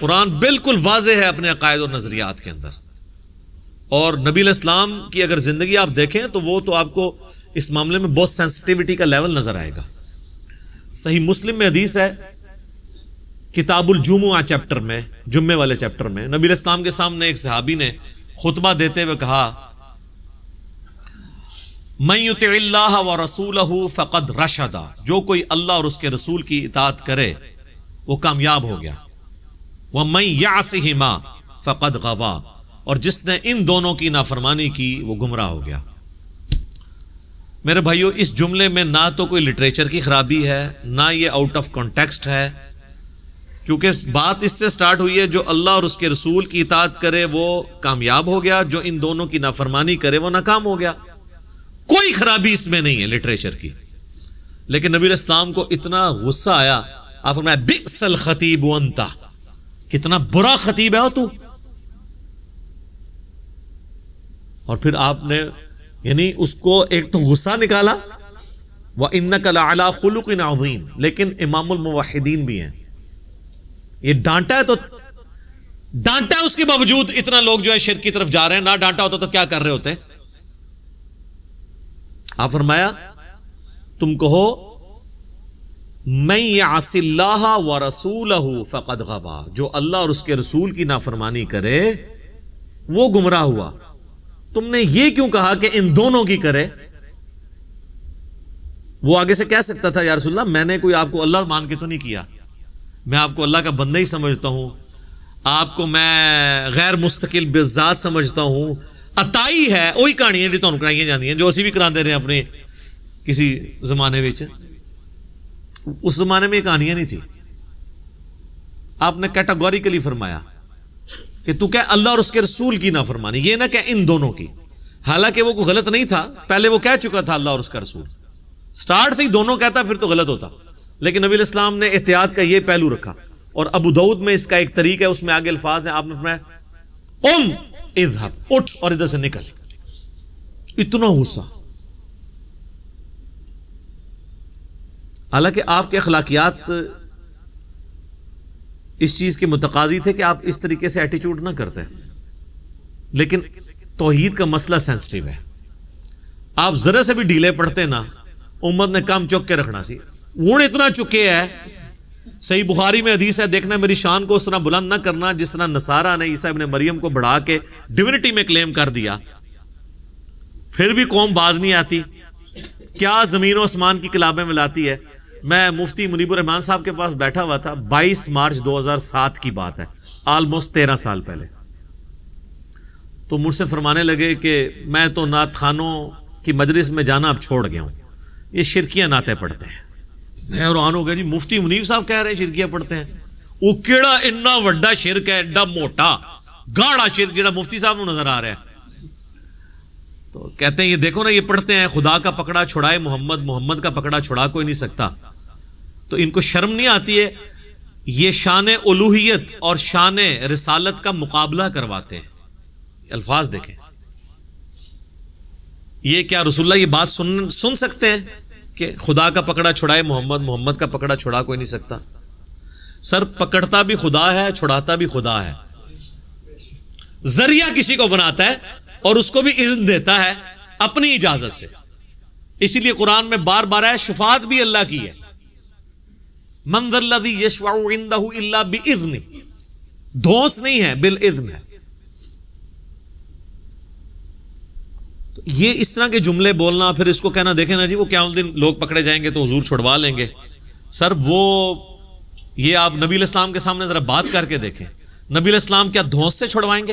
قرآن بالکل واضح ہے اپنے عقائد اور نظریات کے اندر، اور نبی علیہ السلام کی اگر زندگی آپ دیکھیں تو وہ تو آپ کو اس معاملے میں بہت سینسٹیوٹی کا لیول نظر آئے گا۔ صحیح مسلم میں حدیث ہے، کتاب الجمعہ چیپٹر میں، جمعے والے چیپٹر میں، نبی علیہ السلام کے سامنے ایک صحابی نے خطبہ دیتے ہوئے کہا، من یطع اللہ ورسولہ فقد رشد، جو کوئی اللہ اور اس کے رسول کی اطاعت کرے وہ کامیاب ہو گیا، ومن یعصہما فقد غوا، اور جس نے ان دونوں کی نافرمانی کی وہ گمراہ ہو گیا۔ میرے بھائیو، اس جملے میں نہ تو کوئی لٹریچر کی خرابی ہے، نہ یہ آؤٹ آف کانٹیکسٹ ہے، کیونکہ بات اس سے سٹارٹ ہوئی ہے جو اللہ اور اس کے رسول کی اطاعت کرے وہ کامیاب ہو گیا، جو ان دونوں کی نافرمانی کرے وہ ناکام ہو گیا۔ کوئی خرابی اس میں نہیں ہے لٹریچر کی، لیکن نبی علیہ السلام کو اتنا غصہ آیا، آپ فرمایا بئس الخطیب انت، کتنا برا خطیب ہے تو، اور پھر آپ نے یعنی اس کو ایک تو غصہ نکالا، وَإِنَّكَ لَعَلَىٰ خُلُقٍ عَظِيمٍ، لیکن امام الموحدین بھی ہیں، یہ ڈانٹا ہے تو ڈانٹا ہے، اس کے باوجود اتنا لوگ جو ہے شرک کی طرف جا رہے ہیں، نہ ڈانٹا ہوتا تو کیا کر رہے ہوتے؟ آپ فرمایا تم کہو من یعص اللہ ورسولہ فقد غوا، جو اللہ اور اس کے رسول کی نافرمانی کرے وہ گمراہ ہوا۔ تم نے یہ کیوں کہا کہ ان دونوں کی کرے؟ وہ آگے سے کہہ سکتا تھا یا رسول اللہ میں نے کوئی آپ کو اللہ مان کے تو نہیں کیا، میں آپ کو اللہ کا بندہ ہی سمجھتا ہوں، آپ کو میں غیر مستقل بذات سمجھتا ہوں، عطائی ہے، وہی کہانیاں جو تمہیں کرائی جاتی ہیں جو اسی بھی کرا دے رہے ہیں اپنے کسی زمانے میں۔ اس زمانے میں یہ کہانیاں نہیں تھی، آپ نے کیٹاگوریکلی فرمایا کہ تو کہہ اللہ اور اس کے رسول کی نافرمانی، یہ نہ کہ ان دونوں کی، حالانکہ وہ کوئی غلط نہیں تھا، پہلے وہ کہہ چکا تھا اللہ اور اس کا رسول، سٹارٹ سے ہی دونوں کہتا پھر تو غلط ہوتا، لیکن نبی علیہ السلام نے احتیاط کا یہ پہلو رکھا، اور ابو داؤد میں اس کا ایک طریقہ ہے، اس میں آگے الفاظ ہیں، آپ نے فرمایا قم اذهب، اٹھ اور ادھر سے نکل، اتنا غصہ۔ حالانکہ آپ کے اخلاقیات اس چیز کے متقاضی تھے کہ آپ اس طریقے سے ایٹیچیوڈ نہ کرتے، لیکن توحید کا مسئلہ سینسٹیو ہے، آپ ذرا سے بھی ڈھیلے پڑتے نا امت نے کام چک کے رکھنا سی، وہ اتنا چکے ہے۔ صحیح بخاری میں حدیث ہے، دیکھنا میری شان کو اس طرح بلند نہ کرنا جس طرح نصارہ نے عیسیٰ ابن مریم کو بڑھا کے ڈیونٹی میں کلیم کر دیا، پھر بھی قوم باز نہیں آتی، کیا زمین و آسمان کی کلابیں ملاتی ہے۔ میں مفتی منیب الرحمان صاحب کے پاس بیٹھا ہوا تھا، 22 مارچ 2007 کی بات ہے، آلموسٹ 13 سال پہلے، تو مجھ سے فرمانے لگے کہ میں تو نعت خانوں کی مجلس میں جانا اب چھوڑ گیا ہوں، یہ شرکیاں نعتیں پڑھتے ہیں۔ میں حیران ہو گیا، جی مفتی منیب صاحب کہہ رہے ہیں شرکیاں پڑھتے ہیں، وہ کیڑا اتنا وڈا شرک ہے، ایڈا موٹا گاڑا شرک جڑا مفتی صاحب کو نظر آ رہا ہے۔ تو کہتے ہیں یہ دیکھو نا، یہ پڑھتے ہیں خدا کا پکڑا چھڑائے محمد، محمد کا پکڑا چھڑا کوئی نہیں سکتا، تو ان کو شرم نہیں آتی ہے؟ یہ شان الوہیت اور شان رسالت کا مقابلہ کرواتے ہیں، الفاظ دیکھیں، یہ کیا رسول اللہ یہ بات سن سکتے ہیں کہ خدا کا پکڑا چھڑائے محمد، محمد کا پکڑا چھڑا کوئی نہیں سکتا؟ سر پکڑتا بھی خدا ہے، چھڑاتا بھی خدا ہے، ذریعہ کسی کو بناتا ہے اور اس کو بھی اذن دیتا ہے اپنی اجازت سے، اسی لیے قرآن میں بار بار ہے شفاعت بھی اللہ کی ہے، من ذا الذی یشفع عندہ الا باذنہ، دھونس نہیں ہے، بالاذن ہے۔ تو یہ اس طرح کے جملے بولنا، پھر اس کو کہنا دیکھیں نا جی وہ قیامت دن لوگ پکڑے جائیں گے تو حضور چھڑوا لیں گے، سر وہ یہ آپ نبی علیہ السلام کے سامنے ذرا بات کر کے دیکھیں، نبی علیہ السلام کیا دھونس سے چھڑوائیں گے؟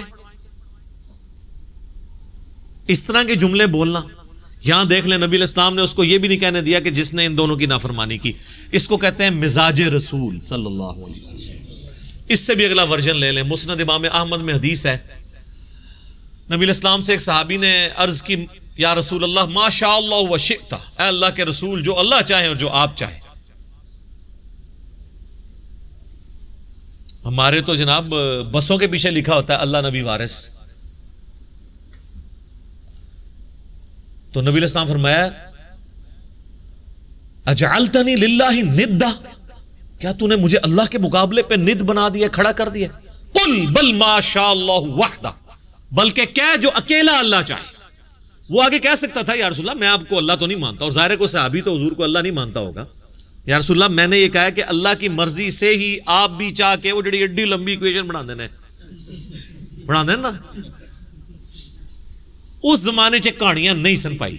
اس طرح کے جملے بولنا، یہاں دیکھ لیں نبی علیہ السلام نے اس کو یہ بھی نہیں کہنے دیا کہ جس نے ان دونوں کی نافرمانی کی، اس کو کہتے ہیں مزاج رسول صلی اللہ علیہ وسلم۔ اس سے بھی اگلا ورژن لے لیں، مسند امام احمد میں حدیث ہے، نبی علیہ السلام سے ایک صحابی نے عرض کی یا رسول اللہ ما شاء اللہ و شئت، اے اللہ کے رسول جو اللہ چاہے اور جو آپ چاہیں۔ ہمارے تو جناب بسوں کے پیچھے لکھا ہوتا ہے اللہ نبی وارث، تو نبی علیہ السلام فرمایا اجعلتنی للہ ندا، کیا تو نے مجھے اللہ کے مقابلے پہ ند بنا دیا, کھڑا کر دیا؟ قل بل ما شاء اللہ وحدہ, بلکہ کہہ جو اکیلا اللہ چاہے. وہ آگے کہہ سکتا تھا یا رسول اللہ میں آپ کو اللہ تو نہیں مانتا, اور ظاہر کو صحابی تو حضور کو اللہ نہیں مانتا ہوگا. یا رسول اللہ میں نے یہ کہا کہ اللہ کی مرضی سے ہی آپ بھی چاہ کے وہ جڑی ایڈی لمبی ایکویشن بنا دینا نا. اس زمانے چ کہانیاں نہیں سن پائی,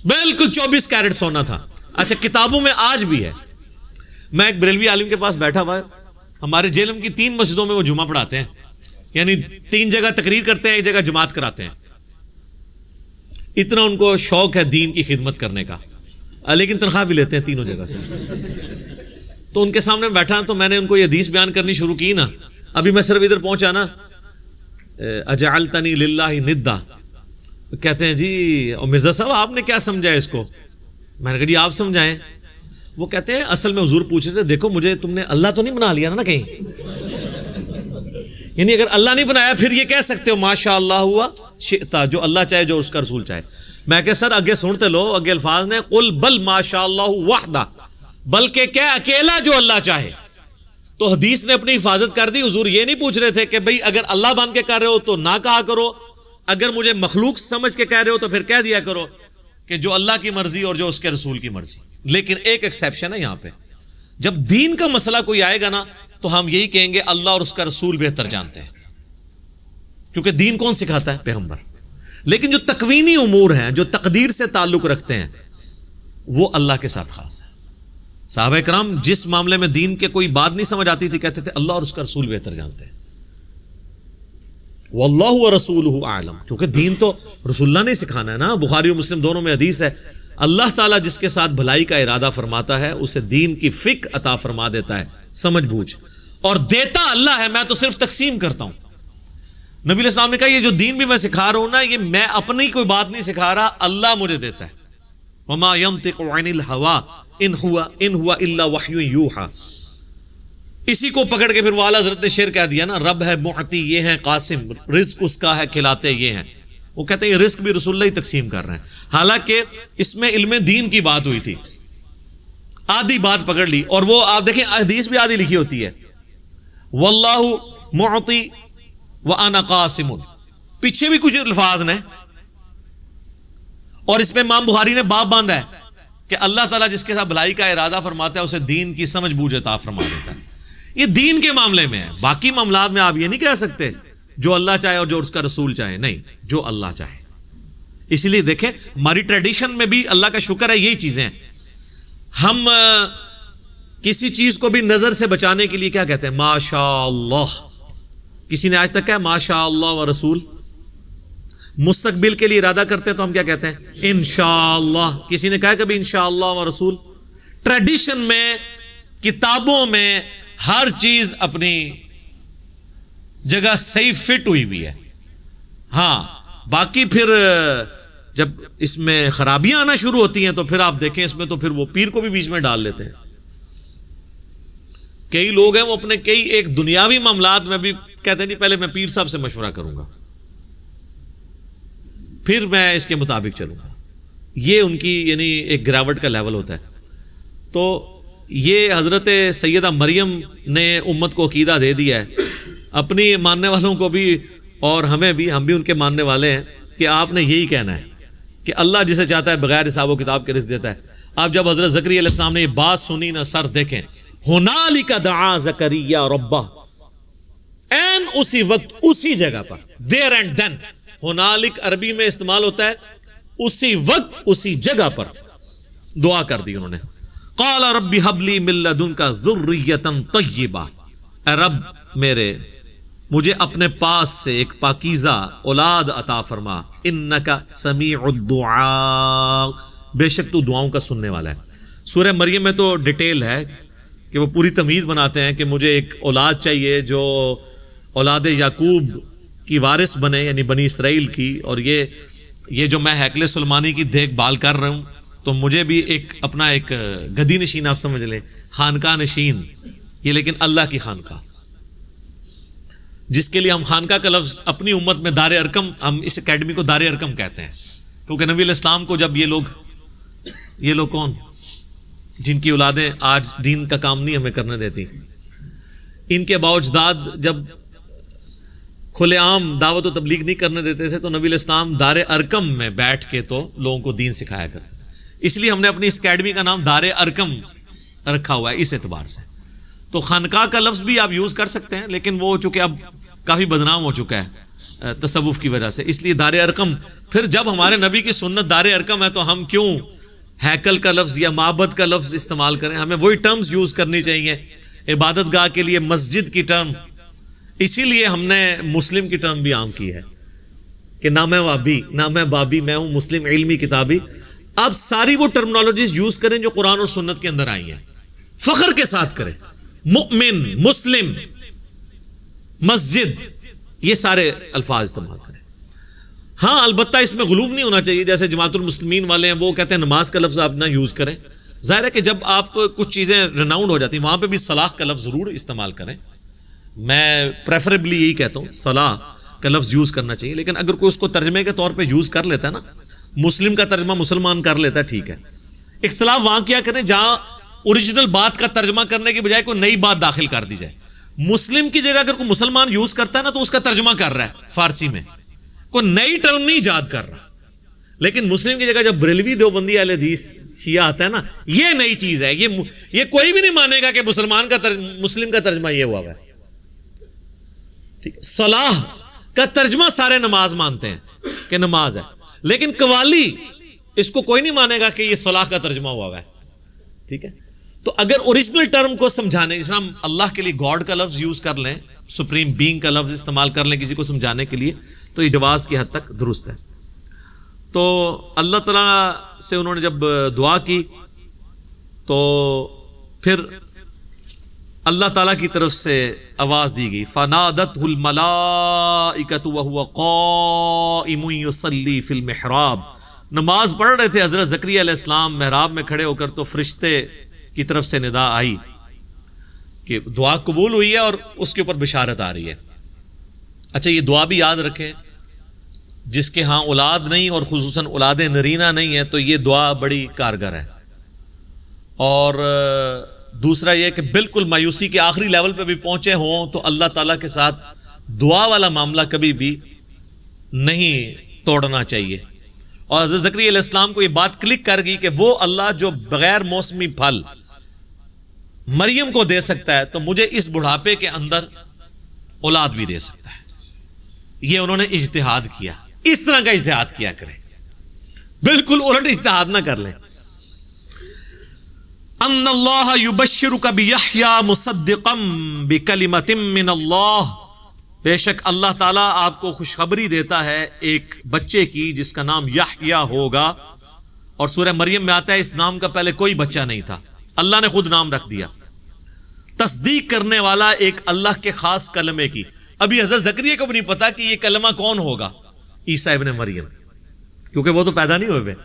بالکل 24 کیرٹ سونا تھا. اچھا کتابوں میں آج بھی ہے. میں ایک بریلوی عالم کے پاس بیٹھا ہوا ہے, ہمارے جیلم کی 3 مسجدوں میں وہ جمعہ پڑھاتے ہیں, یعنی 3 جگہ تقریر کرتے ہیں, 1 جگہ جماعت کراتے ہیں. اتنا ان کو شوق ہے دین کی خدمت کرنے کا, لیکن تنخواہ بھی لیتے ہیں تینوں جگہ سے. تو ان کے سامنے بیٹھا تو میں نے ان کو یہ حدیث بیان کرنی شروع کی نا, ابھی میں صرف ادھر پہنچا نا, اجعلتنی للہ ندا, کہتے ہیں جی مرزا صاحب آپ نے کیا سمجھا اس کو؟ میں نے کہا جی آپ سمجھائیں. وہ کہتے ہیں اصل میں حضور پوچھ رہے تھے دیکھو مجھے تم نے اللہ تو نہیں بنا لیا نا کہیں, یعنی اگر اللہ نہیں بنایا پھر یہ کہہ سکتے ہو ماشاء اللہ ہوا شئتا, جو اللہ چاہے جو اس کا رسول چاہے. میں کہ سر اگے سنتے لو, اگے الفاظ نے قل بل ماشاء اللہ وحدہ, بلکہ کیا اکیلا جو اللہ چاہے. تو حدیث نے اپنی حفاظت کر دی. حضور یہ نہیں پوچھ رہے تھے کہ بھئی اگر اللہ بن کے کر رہے ہو تو نہ کہا کرو, اگر مجھے مخلوق سمجھ کے کہہ رہے ہو تو پھر کہہ دیا کرو کہ جو اللہ کی مرضی اور جو اس کے رسول کی مرضی. لیکن ایک ایکسیپشن ہے یہاں پہ, جب دین کا مسئلہ کوئی آئے گا نا تو ہم یہی کہیں گے اللہ اور اس کا رسول بہتر جانتے ہیں, کیونکہ دین کون سکھاتا ہے؟ پیغمبر. لیکن جو تکوینی امور ہیں جو تقدیر سے تعلق رکھتے ہیں وہ اللہ کے ساتھ خاص ہے. صحابہ کرام جس معاملے میں دین کے کوئی بات نہیں سمجھ آتی تھی کہتے تھے اللہ اور اس کا رسول بہتر جانتے ہیں. واللہ ورسولہ اعلم, کیونکہ دین تو رسول اللہ نے سکھانا ہے نا. بخاری اور مسلم دونوں میں حدیث ہے, اللہ تعالیٰ جس کے ساتھ بھلائی کا ارادہ فرماتا ہے اسے دین کی فقہ عطا فرما دیتا ہے, سمجھ بوجھ, اور دیتا اللہ ہے, میں تو صرف تقسیم کرتا ہوں. نبی علیہ السلام نے کہا یہ جو دین بھی میں سکھا رہا ہوں نا یہ میں اپنی کوئی بات نہیں سکھا رہا, اللہ مجھے دیتا ہے. وما ينطق عن الهوى ان هو الا وحی یوحى. اسی کو پکڑ کے پھر والا حضرت نے شعر کہہ دیا نا, رب ہے معطی یہ ہے قاسم, رزق اس کا ہے کھلاتے یہ ہیں. وہ کہتے ہیں یہ رزق بھی رسول اللہ ہی تقسیم کر رہے ہیں, حالانکہ اس میں علم دین کی بات ہوئی تھی. آدھی بات پکڑ لی, اور وہ آپ دیکھیں حدیث بھی آدھی لکھی ہوتی ہے, واللہ معطی وانا قاسم, پیچھے بھی کچھ الفاظ نے, اور اس پہ امام بخاری نے باب باندھا ہے کہ اللہ تعالیٰ جس کے ساتھ بھلائی کا ارادہ فرماتا ہے اسے دین کی سمجھ بوجھ عطا فرما دیتا ہے. یہ دین کے معاملے میں ہے, باقی معاملات میں آپ یہ نہیں کہہ سکتے جو اللہ چاہے اور جو اس کا رسول چاہے, نہیں, جو اللہ چاہے. اس لیے دیکھیں ہماری ٹریڈیشن میں بھی اللہ کا شکر ہے یہی چیزیں ہیں. ہم کسی چیز کو بھی نظر سے بچانے کے لیے کیا کہتے ہیں؟ ماشاء اللہ. کسی نے آج تک کہا ماشاء اللہ و رسول؟ مستقبل کے لیے ارادہ کرتے ہیں تو ہم کیا کہتے ہیں؟ انشاءاللہ. کسی نے کہا کبھی انشاءاللہ و رسول؟ ٹریڈیشن میں, کتابوں میں ہر چیز اپنی جگہ صحیح فٹ ہوئی ہوئی ہے. ہاں باقی پھر جب اس میں خرابیاں آنا شروع ہوتی ہیں تو پھر آپ دیکھیں اس میں تو پھر وہ پیر کو بھی بیچ میں ڈال لیتے ہیں. کئی لوگ ہیں وہ اپنے کئی ایک دنیاوی معاملات میں بھی کہتے ہیں نہیں پہلے میں پیر صاحب سے مشورہ کروں گا پھر میں اس کے مطابق چلوں گا. یہ ان کی یعنی ایک گراوٹ کا لیول ہوتا ہے. تو یہ حضرت سیدہ مریم نے امت کو عقیدہ دے دیا ہے, اپنی ماننے والوں کو بھی اور ہمیں بھی, ہم بھی ان کے ماننے والے ہیں کہ آپ نے یہی کہنا ہے کہ اللہ جسے چاہتا ہے بغیر حساب و کتاب کے رزق دیتا ہے. آپ جب حضرت زکریا علیہ السلام نے یہ بات سنی نا, سر دیکھیں, ہنالک دعا زکریا ربہ, این اسی وقت اسی جگہ پر, دیر اینڈ دین. ہنالک عربی میں استعمال ہوتا ہے اسی وقت اسی جگہ پر دعا کر دی انہوں نے. قال رب هب لي من لدنك ذرية طيبة, اے رب میرے مجھے اپنے پاس سے ایک پاکیزہ اولاد عطا فرما, انک سمیع الدعاء, بے شک تو دعاؤں کا سننے والا ہے. سورہ مریم میں تو ڈیٹیل ہے کہ وہ پوری تمہید بناتے ہیں کہ مجھے ایک اولاد چاہیے جو اولاد یعقوب کی وارث بنے, یعنی بنی اسرائیل کی. اور یہ جو میں ہیکل سلمانی کی دیکھ بھال کر رہا ہوں تو مجھے بھی ایک اپنا ایک گدی نشین آپ سمجھ لیں, خانقاہ نشین, یہ لیکن اللہ کی خانقاہ, جس کے لیے ہم خانقاہ کا لفظ اپنی امت میں دار ارکم, ہم اس اکیڈمی کو دار ارکم کہتے ہیں, کیونکہ نبی علیہ السلام کو جب یہ لوگ کون جن کی اولادیں آج دین کا کام نہیں ہمیں کرنے دیتی، ان کے باوجداد جب کھلے عام دعوت و تبلیغ نہیں کرنے دیتے تھے تو نبی علیہ السلام دار ارکم میں بیٹھ کے تو لوگوں کو دین سکھایا کرتے تھے. اس لیے ہم نے اپنی اس اکیڈمی کا نام دار ارکم رکھا ہوا ہے اس اعتبار سے. تو خانقاہ کا لفظ بھی آپ یوز کر سکتے ہیں، لیکن وہ چونکہ اب کافی بدنام ہو چکا ہے تصوف کی وجہ سے، اس لیے دار ارکم. پھر جب ہمارے نبی کی سنت دار ارکم ہے تو ہم کیوں ہیکل کا لفظ یا معبد کا لفظ استعمال کریں؟ ہمیں وہی ٹرمز یوز کرنی چاہیے. عبادت گاہ کے لیے مسجد کی ٹرم، اسی لیے ہم نے مسلم کی ٹرم بھی عام کی ہے کہ نہ میں وابی نہ میں بابی، میں ہوں مسلم علمی کتابی. آپ ساری وہ ٹرمنالوجیز یوز کریں جو قرآن اور سنت کے اندر آئی ہیں، فخر کے ساتھ کریں. مؤمن، مسلم، مسجد، یہ سارے الفاظ استعمال کریں. ہاں البتہ اس میں غلو نہیں ہونا چاہیے. جیسے جماعت المسلمین والے ہیں وہ کہتے ہیں نماز کا لفظ آپ نہ یوز کریں. ظاہر ہے کہ جب آپ کچھ چیزیں ریناؤنڈ ہو جاتی ہیں وہاں پہ بھی صلاح کا لفظ ضرور استعمال کریں. میں پریفریبلی یہی کہتا ہوں صلاح کا لفظ یوز کرنا چاہیے، لیکن اگر کوئی اس کو ترجمے کے طور پہ یوز کر لیتا ہے نا، مسلم کا ترجمہ مسلمان کر لیتا ہے، ٹھیک ہے. اختلاف وہاں کیا کریں جہاں اوریجنل بات کا ترجمہ کرنے کی بجائے کوئی نئی بات داخل کر دی جائے. مسلم کی جگہ اگر کوئی مسلمان یوز کرتا ہے نا تو اس کا ترجمہ کر رہا ہے فارسی میں، کوئی نئی ٹرم نہیں ایجاد کر رہا. لیکن مسلم کی جگہ جب بریلوی دیوبندی اہل حدیث شیعہ آتا ہے نا، یہ نئی چیز ہے. یہ کوئی بھی نہیں مانے گا کہ مسلمان کا مسلم کا ترجمہ یہ ہوا ہے. ٹھیک ہے، صلاح کا ترجمہ سارے نماز مانتے ہیں کہ نماز ہے، لیکن قوالی اس کو کوئی نہیں مانے گا کہ یہ صلاح کا ترجمہ ہوا ہے. ٹھیک ہے، تو اگر اوریجنل ٹرم کو سمجھانے، جس طرح اللہ کے لیے گاڈ کا لفظ یوز کر لیں، سپریم بینگ کا لفظ استعمال کر لیں کسی کو سمجھانے کے لیے، تو یہ جواز کی حد تک درست ہے. تو اللہ تعالیٰ سے انہوں نے جب دعا کی تو پھر اللہ تعالیٰ کی طرف سے آواز دی گئی، فَنَادَتْهُ الْمَلَائِكَةُ وَهُوَ قَائِمٌ يُصَلِّي فِي الْمِحْرَابِ. نماز پڑھ رہے تھے حضرت زکریا علیہ السلام محراب میں کھڑے ہو کر، تو فرشتے کی طرف سے ندا آئی کہ دعا قبول ہوئی ہے اور اس کے اوپر بشارت آ رہی ہے. اچھا یہ دعا بھی یاد رکھیں، جس کے ہاں اولاد نہیں اور خصوصاً اولاد نرینہ نہیں ہے تو یہ دعا بڑی کارگر ہے. اور دوسرا یہ کہ بالکل مایوسی کے آخری لیول پہ بھی پہنچے ہوں تو اللہ تعالیٰ کے ساتھ دعا والا معاملہ کبھی بھی نہیں توڑنا چاہیے. اور حضرت زکریا علیہ السلام کو یہ بات کلک کر گئی کہ وہ اللہ جو بغیر موسمی پھل مریم کو دے سکتا ہے تو مجھے اس بڑھاپے کے اندر اولاد بھی دے سکتا ہے. یہ انہوں نے اجتہاد کیا. اس طرح کا اجتہاد کیا کریں، بالکل الٹ اجتہاد نہ کر لیں. ان اللہ یبشرک بیحییٰ مصدقا بکلمۃ من اللہ، بے شک اللہ تعالیٰ آپ کو خوشخبری دیتا ہے ایک بچے کی جس کا نام یحییٰ ہوگا. اور سورہ مریم میں آتا ہے اس نام کا پہلے کوئی بچہ نہیں تھا، اللہ نے خود نام رکھ دیا. تصدیق کرنے والا ایک اللہ کے خاص کلمے کی. ابھی حضرت زکریا کو بھی نہیں پتا کہ یہ کلمہ کون ہوگا، عیسیٰ ابن مریم، کیونکہ وہ تو پیدا نہیں ہوئے.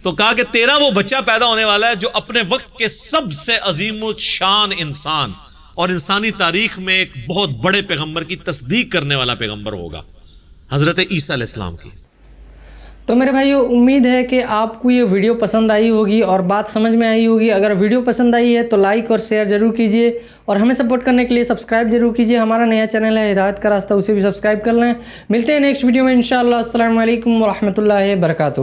تو کہا کہ تیرا وہ بچہ پیدا ہونے والا ہے جو اپنے وقت کے سب سے عظیم الشان انسان اور انسانی تاریخ میں ایک بہت بڑے پیغمبر کی تصدیق کرنے والا پیغمبر ہوگا، حضرت عیسیٰ علیہ السلام کی. تو میرے بھائیو امید ہے کہ آپ کو یہ ویڈیو پسند آئی ہوگی اور بات سمجھ میں آئی ہوگی. اگر ویڈیو پسند آئی ہے تو لائک اور شیئر ضرور کیجئے اور ہمیں سپورٹ کرنے کے لیے سبسکرائب ضرور کیجئے. ہمارا نیا چینل ہے ہدایت کا راستہ، اسے بھی سبسکرائب کر لیں. ملتے ہیں نیکسٹ ویڈیو میں انشاءاللہ. السلام علیکم ورحمۃ اللہ وبرکاتہ.